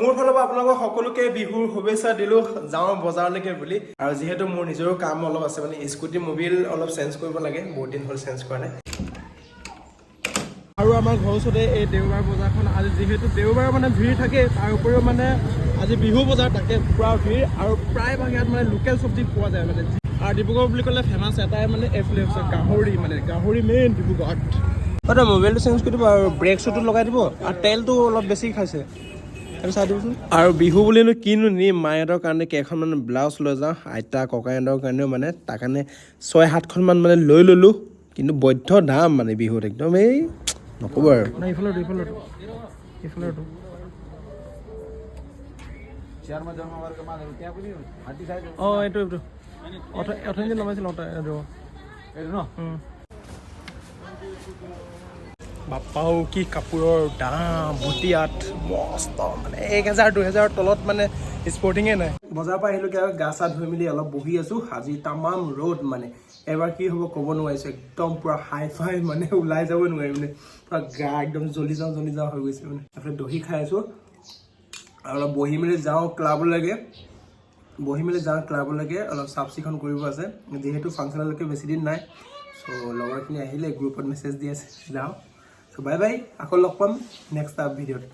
মোৰ ফালৰ পৰা আপোনালোকক সকলোকে বিহুৰ শুভেচ্ছা দিলো যাওঁ বজাৰলৈকে বুলি আৰু যিহেতু মোৰ নিজৰো কাম অলপ আছে মানে স্কুটি মোবিল অলপ চেঞ্জ কৰিব লাগে বহুত দিন হ'ল চেঞ্জ কৰা নাই আৰু আমাৰ ঘৰৰ ওচৰতে এই দেওবাৰ বজাৰখন আজি যিহেতু দেওবাৰ মানে ভিৰ থাকে তাৰ উপৰিও মানে আজি বিহু বজাৰ তাকে পুৰা ভিৰ আৰু প্ৰায়ভাগ ইয়াত মানে লোকেল চব্জি পোৱা যায় মানে আৰু ডিব্ৰুগড় বুলি ক'লে ফেমাছ এটাই মানে এইফালে হৈছে গাহৰি মেইন ডিব্ৰুগড়ত মোবাইলটো চেঞ্জ কৰি দিব আৰু ব্ৰেক শ্বুটো লগাই দিব আৰু তেলটো অলপ বেছি খাইছে চাই দিবচোন আৰু বিহু বুলিনো কিনো নিম মাহঁতৰ কাৰণে কেইখনমান ব্লাউজ লৈ যাওঁ আইতা ককাহঁতৰ কাৰণেও মানে তাৰ কাৰণে 6-7খনমান মানে লৈ ল'লোঁ কিন্তু বৈধ দাম মানে বিহুত একদম এই নক'ব আৰু অঁ এইটো অথনি লগাইছিল বাপ্পাও কি কাপোৰৰ দাম ভুটিয়াত মস্ত মানে 1000-2000 তলত মানে স্পৰ্টিঙে নাই বজাৰৰ পৰা আহিলোঁ গা চা ধুই মেলি অলপ বহি আছোঁ আজি তামাম ৰ'দ মানে এবাৰ কি হ'ব ক'ব নোৱাৰিছোঁ একদম পূৰা হাই ফাই মানে ওলাই যাব নোৱাৰি মানে পূৰা গা একদম জ্বলি যাওঁ হৈ গৈছে মানে তাৰপিছত দহি খাই আছোঁ আৰু অলপ বহি মেলি যাওঁ ক্লাবলৈকে অলপ চাফ চিকুণ কৰিব আছে যিহেতু ফাংচনলৈকে বেছি দিন নাই চ' লগৰখিনি আহিলে গ্ৰুপত মেছেজ দি আছে যাওঁ চ' বাই আকৌ লগ পাম নেক্সট ভিডিঅ'ত